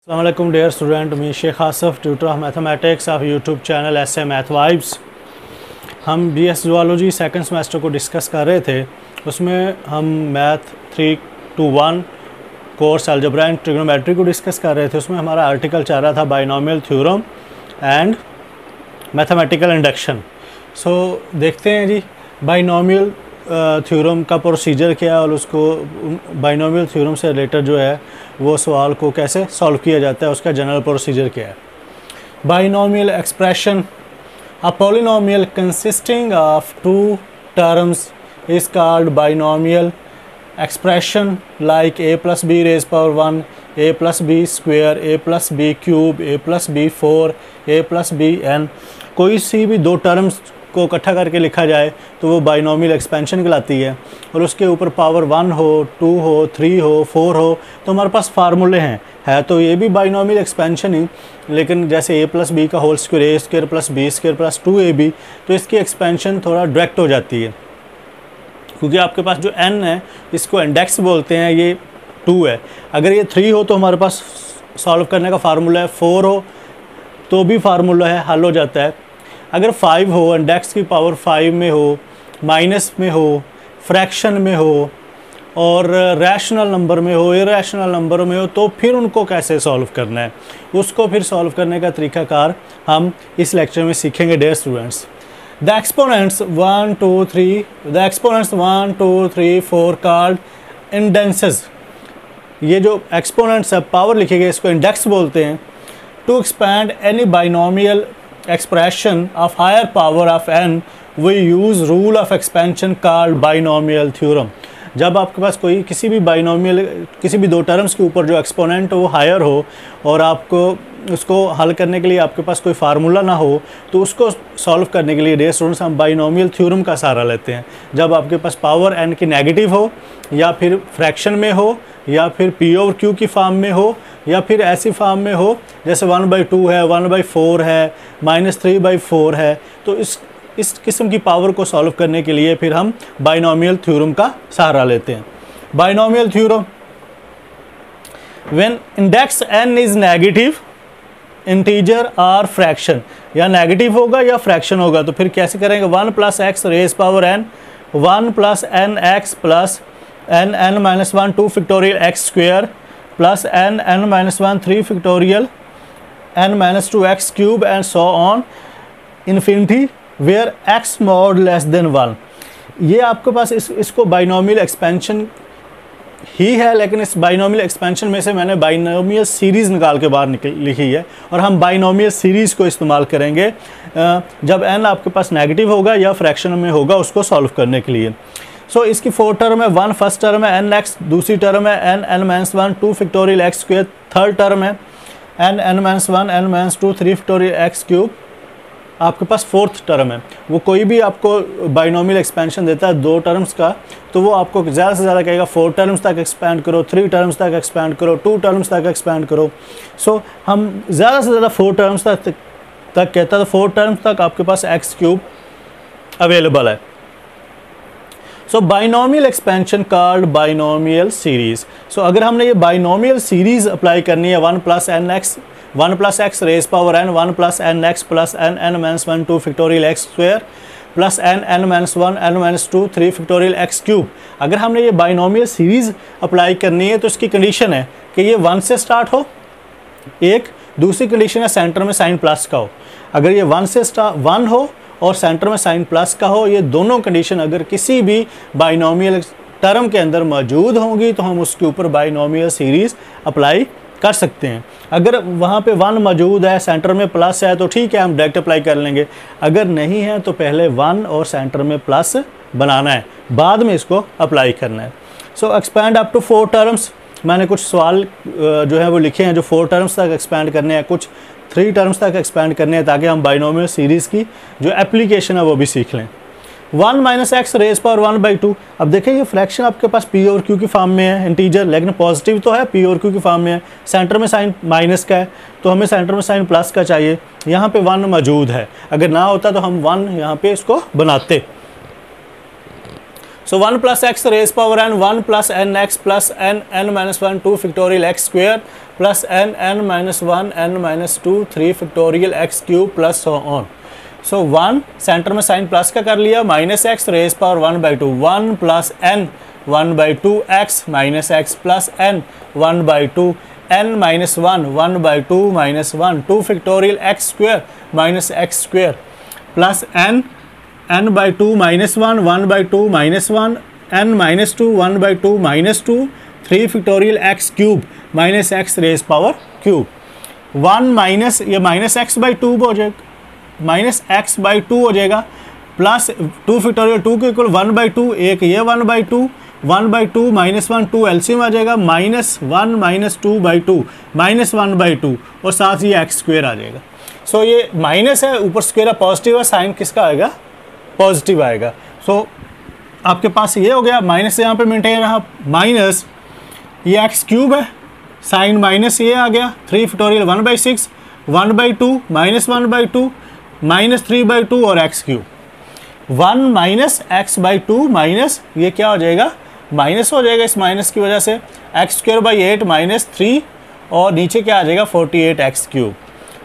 अस्सलाम वालेकुम dear student, मैं Sheikh Asif, tutor of mathematics of YouTube channel S A math vibes. हम BS ज़ूलॉजी सेकंड सेमेस्टर को discuss कर रहे थे। उसमें हम math 3-1 course algebra and trigonometry को डिस्कस कर रहे थे। उसमें हमारा आर्टिकल चल रहा था binomial theorem and mathematical induction. So देखते हैं जी बाइनोमियल थ्योरम का प्रोसीजर क्या है और उसको बाइनोमियल थ्योरम से रिलेटेड जो है वो सवाल को कैसे सॉल्व किया जाता है, उसका जनरल प्रोसीजर क्या है। Binomial expression, a polynomial consisting of two terms is called binomial expression like a + b raised power 1, a + b square, a + b cube, a + b 4, a + b n। कोई सी भी दो terms को इकट्ठा करके लिखा जाए तो वो बाइनोमियल एक्सपेंशन कहलाती है। और उसके ऊपर पावर 1 हो, 2 हो, 3 हो, 4 हो तो हमारे पास फार्मूले हैं। है तो ये भी बाइनोमियल एक्सपेंशन ही, लेकिन जैसे a + b का whole square, a square + b square + 2ab, तो इसकी एक्सपेंशन थोड़ा डायरेक्ट हो जाती है क्योंकि आपके पास जो n है इसको इंडेक्स बोलते हैं, ये 2 है। अगर ये 3 हो तो हमारे पास सॉल्व करने का फार्मूला है, 4 हो तो भी फार्मूला है, हल हो जाता है। अगर 5 हो, इंडेक्स की पावर 5 में हो, माइनस में हो, फ्रैक्शन में हो और रैशनल नंबर में हो, इरेशनल नंबर में हो, तो फिर उनको कैसे सॉल्व करना है, उसको फिर सॉल्व करने का तरीक़ाकार हम इस लेक्चर में सीखेंगे dear students. The exponents 1, 2, 3, 4 called indexes. ये जो एक्सपोनेंट्स है, पावर लिखे गए, इसको इंडेक्स बोलते हैं। To expand any binomial expression of higher power of n we use rule of expansion called binomial theorem। जब आपके पास कोई किसी भी बाइनोमियल, किसी भी दो टर्म्स के ऊपर जो एक्सपोनेंट वो हायर हो और आपको उसको हल करने के लिए आपके पास कोई फार्मूला ना हो, तो उसको सॉल्व करने के लिए डियर स्टूडेंट्स हम बाइनोमियल थ्योरम का सहारा लेते हैं। जब आपके पास पावर n की नेगेटिव हो या फिर फ्रैक्शन में हो या फिर p/q की फॉर्म में हो या फिर ऐसी फॉर्म में हो जैसे 1/2 है, 1/4 है, -3/4 है, तो इस किस्म की पावर को सॉल्व करने के लिए फिर हम बाइनोमियल थ्योरम का सहारा लेते हैं। Binomial theorem, when index n is negative, integer और फ्रैक्शन, या नेगेटिव होगा या फ्रैक्शन होगा, तो फिर कैसे करेंगे? 1 + x raised power n, 1 + nx + n(n-1) 2 factorial x square plus n(n-1) 3 factorial n-2x cube and so on infinity where x mod less than 1। ये आपके पास इसको बाइनोमियल एक्सपेंशन ही है, लेकिन इस बाइनोमियल एक्सपेंशन में से मैंने बाइनोमियल सीरीज़ निकाल के बाहर लिखी है और हम बाइनोमियल सीरीज़ को इस्तेमाल करेंगे जब n आपके पास नेगेटिव होगा या फ्रैक्शन में होगा उसको सॉल्व करने के लिए। सो इसकी 4 टर्म है। 1 फर्स्ट टर्म है, nx दूसरी टर्म है, n(n-1) 2 factorial x square third term है, n(n-1) n-2 3 factorial x cube आपके पास फोर्थ टर्म है। वो कोई भी आपको बाइनोमियल एक्सपेंशन देता है दो टर्म्स का, तो वो आपको ज़्यादा से ज़्यादा कहेगा 4 टर्म्स तक एक्सपैंड करो, 3 टर्म्स तक एक्सपैंड करो, 2 टर्म्स तक एक्सपैंड करो। सो हम ज़्यादा से ज़्यादा 4 टर्म्स तक कहता है, तो 4 टर्म्स तक आपके पास x³ अवेलेबल है। So binomial expansion called binomial series. So अगर हमने ये बाइनोमियल सीरीज़ अप्लाई करनी है 1 + nx, 1 + x raised power n, 1 + nx + n(n-1) 2 factorial x square plus n(n-1) n-2 3 factorial x cube। अगर हमने ये बाइनोमियल सीरीज़ अप्लाई करनी है तो इसकी कंडीशन है कि ये 1 से स्टार्ट हो, एक दूसरी कंडीशन है सेंटर में साइन प्लस का हो। अगर ये 1 से 1 हो और सेंटर में साइन प्लस का हो, ये दोनों कंडीशन अगर किसी भी बाइनोमियल टर्म के अंदर मौजूद होंगी तो हम उसके ऊपर बाइनोमियल सीरीज़ अप्लाई कर सकते हैं। अगर वहाँ पे 1 मौजूद है, सेंटर में प्लस है, तो ठीक है, हम डायरेक्ट अप्लाई कर लेंगे। अगर नहीं है तो पहले 1 और सेंटर में प्लस बनाना है, बाद में इसको अप्लाई करना है। सो एक्सपैंड अप टू 4 टर्म्स। मैंने कुछ सवाल जो है वो लिखे हैं जो 4 टर्म्स तक एक्सपैंड करने हैं, कुछ 3 टर्म्स तक एक्सपैंड करने हैं, ताकि हम बाइनोमियल सीरीज़ की जो एप्लीकेशन है वो भी सीख लें। 1 - x raised power 1/2। अब देखें ये फ्रैक्शन आपके पास p/q की फॉर्म में है, इंटीजर, लेकिन पॉजिटिव तो है, p/q की फॉर्म में है, सेंटर में साइन माइनस का है, तो हमें सेंटर में साइन प्लस का चाहिए। यहाँ पे 1 मौजूद है, अगर ना होता तो हम 1 यहाँ पे इसको बनाते। So 1 plus X raise power N 1 plus N X plus N N minus 1 2 factorial X square plus N N minus 1 N minus 2 3 factorial X cube plus so on. So 1 centre में साइन प्लस का कर लिया, minus X raise power 1/2 1 plus N 1/2 X minus X plus N 1/2 N minus 1 1/2 minus 1 2 factorial X square minus X square plus N n/2 minus 1 1/2 minus 1 n minus 2 1/2 minus 2 3 factorial X cube minus X raise power cube. 1 minus ये minus x/2 हो जाएगा, minus x/2 हो जाएगा plus 2 factorial 2 के equal 1/2 एक ये 1/2 1/2 minus 1 2 LCM आ जाएगा minus 1 minus 2/2 minus 1/2 और साथ ही एक्स स्क्वेयर आ जाएगा। सो ये माइनस है, ऊपर स्क्वेयर पॉजिटिव है, साइन किसका आएगा पॉजिटिव आएगा। सो आपके पास ये हो गया, माइनस यहाँ पे मेंटेन रहा, माइनस ये एक्स क्यूब है, साइन माइनस ये आ गया 3 फैक्टोरियल 1/6 1/2 माइनस 1/2 माइनस 3/2 और x cube 1 minus x/2 minus ये क्या हो जाएगा माइनस हो जाएगा, इस माइनस की वजह से x² 8 माइनस 3 और नीचे क्या आ जाएगा 48 एक्स क्यूब।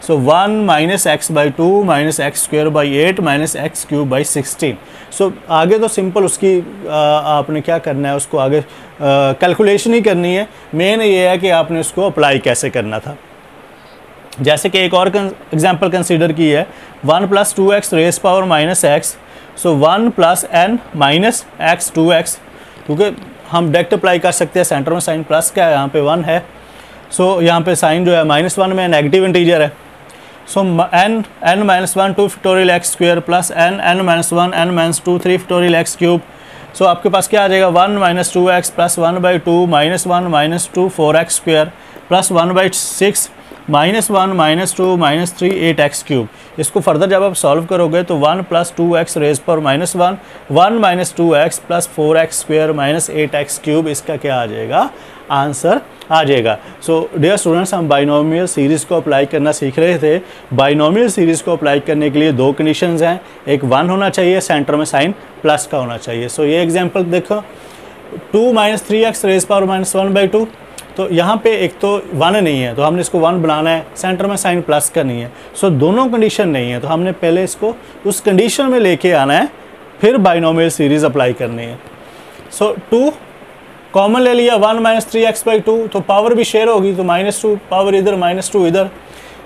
सो 1 minus x/2 minus x² 8 minus x³ 16। सो आगे तो सिंपल उसकी आपने क्या करना है, उसको आगे कैलकुलेशन ही करनी है, मेन ये है कि आपने उसको अप्लाई कैसे करना था। जैसे कि एक और एग्जांपल कंसीडर की है 1 plus 2x raise power minus X. So 1 plus n minus X 2x, क्योंकि हम डायरेक्ट अप्लाई कर सकते हैं, सेंटर में साइन प्लस का है, यहाँ पे 1 है। सो यहाँ पे साइन जो है -1 में नेगेटिव इंटीजर है। So n minus 1 2 factorial X square plus n minus 1 n minus 2 3 factorial X cube. So आपके पास क्या आ जाएगा 1 minus 2x plus 1/2 minus 1 minus 2 4x square plus 1/6 minus 1 minus 2 minus 3 8x cube. इसको फर्दर जब आप solve करोगे तो 1 प्लस 2x रेज पर minus 1 1 minus 2x plus 4x square minus 8x cube, इसका क्या आ जाएगा आंसर आ जाएगा। सो डियर स्टूडेंट्स, हम बाइनोमियल सीरीज़ को अप्लाई करना सीख रहे थे। बाइनोमियल सीरीज़ को अप्लाई करने के लिए 2 कंडीशंस हैं, एक 1 होना चाहिए, सेंटर में साइन प्लस का होना चाहिए। सो ये एग्जांपल देखो 2 minus 3x raise power minus 1/2, तो यहाँ पे एक तो 1 नहीं है तो हमने इसको 1 बनाना है, सेंटर में साइन प्लस का नहीं है। सो दोनों कंडीशन नहीं है तो हमने पहले इसको उस कंडीशन में लेके आना है, फिर बाइनोमियल सीरीज़ अप्लाई करनी है। सो 2 कॉमन ले लिया, 1 माइनस 3x/2, तो पावर भी शेयर होगी तो -2 पावर इधर -2 इधर।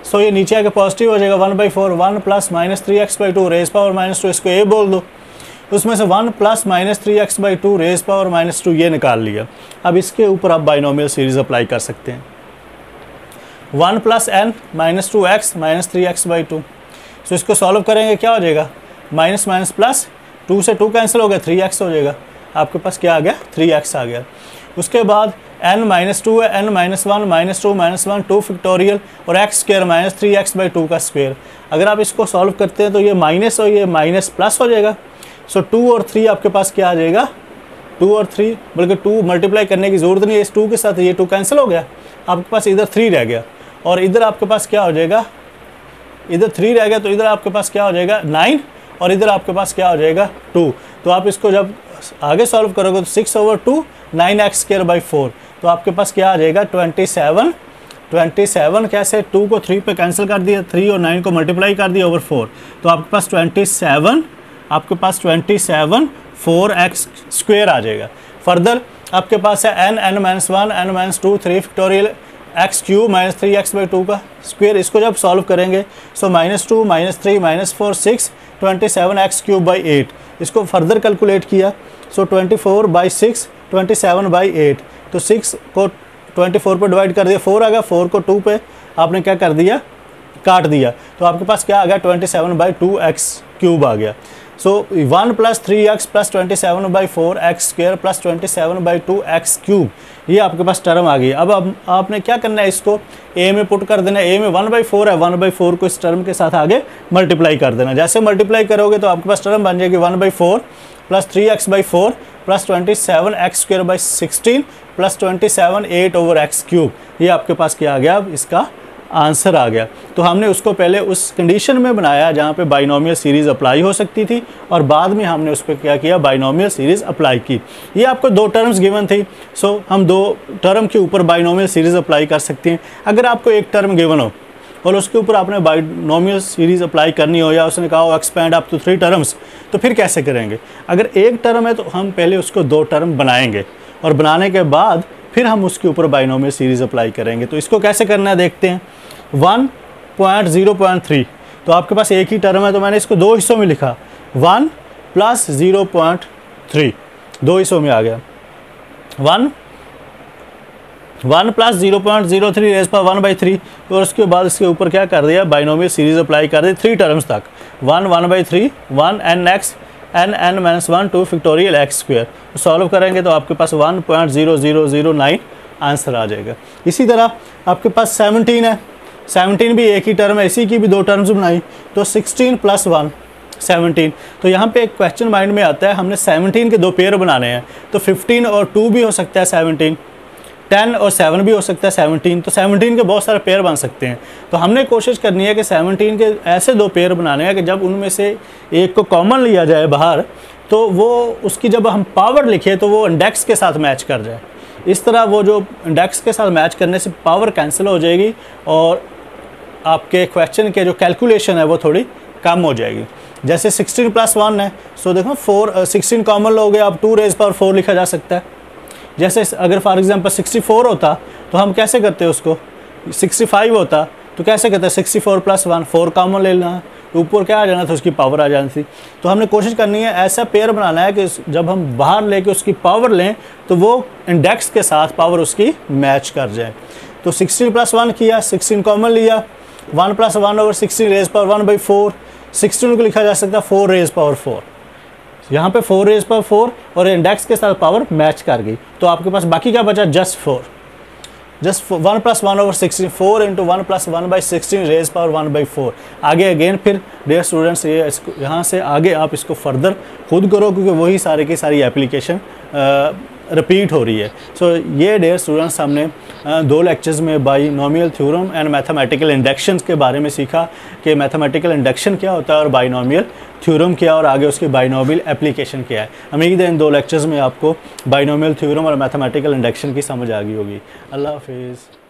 सो ये नीचे आके पॉजिटिव हो जाएगा 1/4 1 plus minus 3x/2 raise power -2, इसको a बोल दो। उसमें से 1 plus minus 3x/2 raise power -2 ये निकाल लिया। अब इसके ऊपर आप बाइनोमियल सीरीज़ अप्लाई कर सकते हैं। 1 plus n minus 2x minus 3x/2। सो इसको सॉल्व करेंगे क्या हो जाएगा माइनस माइनस प्लस, 2 से 2 कैंसिल हो गया 3x हो जाएगा, आपके पास क्या आ गया 3x आ गया। उसके बाद n माइनस 2 है, n minus 1 minus 2 minus 1 2 factorial और x स्क्वायर माइनस 3x/2 का स्क्वायर। अगर आप इसको सॉल्व करते हैं तो ये माइनस और ये माइनस प्लस हो जाएगा। सो 2 और 3 आपके पास क्या आ जाएगा 2 और 3, बल्कि 2 मल्टीप्लाई करने की ज़रूरत नहीं है, इस 2 के साथ ये 2 कैंसिल हो गया, आपके पास इधर 3 रह गया और इधर आपके पास क्या हो जाएगा, इधर 3 रह गया तो इधर आपके पास क्या हो जाएगा 9 और इधर आपके पास क्या हो जाएगा 2। तो आप इसको जब आगे सॉल्व करोगे तो 6/2 9x² 4, तो आपके पास क्या आ जाएगा 27 कैसे 2 को 3 पे कैंसिल कर दिया, 3 और 9 को मल्टीप्लाई कर दिया ओवर 4, तो आपके पास 27 4x² आ जाएगा। फर्दर आपके पास है n minus 1 n minus 2 3 factorial X cube minus 3x/2 का स्क्वायर। इसको जब सॉल्व करेंगे सो -2 -3 -4 6 27x³ 8। इसको फर्दर कैलकुलेट किया सो 24/6 27/8, तो 6 को 24 पे डिवाइड कर दिया 4 आ गया, 4 को 2 पे आपने क्या कर दिया काट दिया, तो आपके पास क्या आ गया 27/2x³ आ गया। सो 1 plus 3x plus 27/4x² plus 27/2x³, ये आपके पास टर्म आ गई। अब आपने क्या करना है, इसको a में पुट कर देना है। a में 1/4 है, 1/4 को इस टर्म के साथ आगे मल्टीप्लाई कर देना। जैसे मल्टीप्लाई करोगे तो आपके पास टर्म बन जाएगी 1/4 plus 3x/4 plus 27x² 16 plus 27 8/x³। ये आपके पास क्या आ गया अब इसका आंसर आ गया। तो हमने उसको पहले उस कंडीशन में बनाया जहाँ पे बाइनोमियल सीरीज़ अप्लाई हो सकती थी और बाद में हमने उस पर क्या किया, बाइनोमियल सीरीज़ अप्लाई की। ये आपको 2 टर्म्स गिवन थी, सो हम 2 टर्म के ऊपर बाइनोमियल सीरीज़ अप्लाई कर सकते हैं। अगर आपको एक टर्म गिवन हो और उसके ऊपर आपने बाइनोमियल सीरीज़ अप्लाई करनी हो या उसने कहा हो एक्सपेंड अप टू 3 टर्म्स, तो फिर कैसे करेंगे? अगर एक टर्म है तो हम पहले उसको 2 टर्म बनाएंगे और बनाने के बाद फिर हम उसके ऊपर बाइनोमियल सीरीज़ अप्लाई करेंगे। तो इसको कैसे करना है देखते हैं। 1.0.3, तो आपके पास एक ही टर्म है तो मैंने इसको 2 हिस्सों में लिखा, 1 + 0.3, 2 हिस्सों में आ गया। 1 + 0.03 रेज़ पावर 1/3 और उसके बाद इसके ऊपर क्या कर दिया, बाइनोमियल सीरीज़ अप्लाई कर दी 3 टर्म्स तक, 1 1/3 1 nx n-1 2 factorial x²। Solve करेंगे तो आपके पास 1.0009 आंसर आ जाएगा। इसी तरह आपके पास 17 है, 17 भी एक ही टर्म है, इसी की भी 2 टर्म्स बनाई, तो 16 + 1 17। तो यहाँ पे एक क्वेश्चन माइंड में आता है, हमने 17 के 2 पेयर बनाने हैं, तो 15 और 2 भी हो सकता है 17, 10 और 7 भी हो सकता है 17, तो 17 के बहुत सारे पेयर बन सकते हैं। तो हमने कोशिश करनी है कि 17 के ऐसे 2 पेयर बनाने हैं कि जब उनमें से एक को कॉमन लिया जाए बाहर, तो वो उसकी जब हम पावर लिखे तो वो इंडेक्स के साथ मैच कर जाए। इस तरह वो जो इंडेक्स के साथ मैच करने से पावर कैंसिल हो जाएगी और आपके क्वेश्चन के जो कैलकुलेशन है वो थोड़ी कम हो जाएगी। जैसे 16 + 1 है, सो देखो 16 कॉमन लोगे आप 2 रेज़ पावर 4 लिखा जा सकता है। जैसे अगर फॉर एग्जांपल 64 होता तो हम कैसे करते उसको, 65 होता तो कैसे करते, 64 + 1 4 कॉमन ले लेना, ऊपर क्या आ जाना था, उसकी पावर आ जानी थी। तो हमने कोशिश करनी है ऐसा पेयर बनाना है कि जब हम बाहर लेके उसकी पावर लें तो वो इंडेक्स के साथ पावर उसकी मैच कर जाए। तो 16 + 1 किया, 16 कॉमन लिया, 1 + 1/16 रेज़ पावर 1/4, 16 को लिखा जा सकता है 4 रेज़ पावर 4, यहाँ पे 4 रेज़ पावर 4 और इंडेक्स के साथ पावर मैच कर गई। तो आपके पास बाकी क्या बचा, जस्ट 4, 1 + 1/16, 4 × 1 + 1/16 रेज़ पावर 1/4। आगे अगेन फिर डियर स्टूडेंट्स ये यहाँ से आगे आप इसको फर्दर खुद करो, क्योंकि वही सारे की सारी एप्लीकेशन रिपीट हो रही है। सो ये डियर स्टूडेंट्स हमने 2 लेक्चर्स में binomial theorem and mathematical induction के बारे में सीखा कि मैथमेटिकल इंडक्शन क्या होता है और बाइनोमियल थ्योरम क्या, और आगे उसकी बाइनोमियल एप्लीकेशन क्या है। उम्मीद है इन 2 लेक्चर्स में आपको बाइनोमियल थ्योरम और मैथमेटिकल इंडक्शन की समझ आ गई होगी। अल्लाह हाफिज़।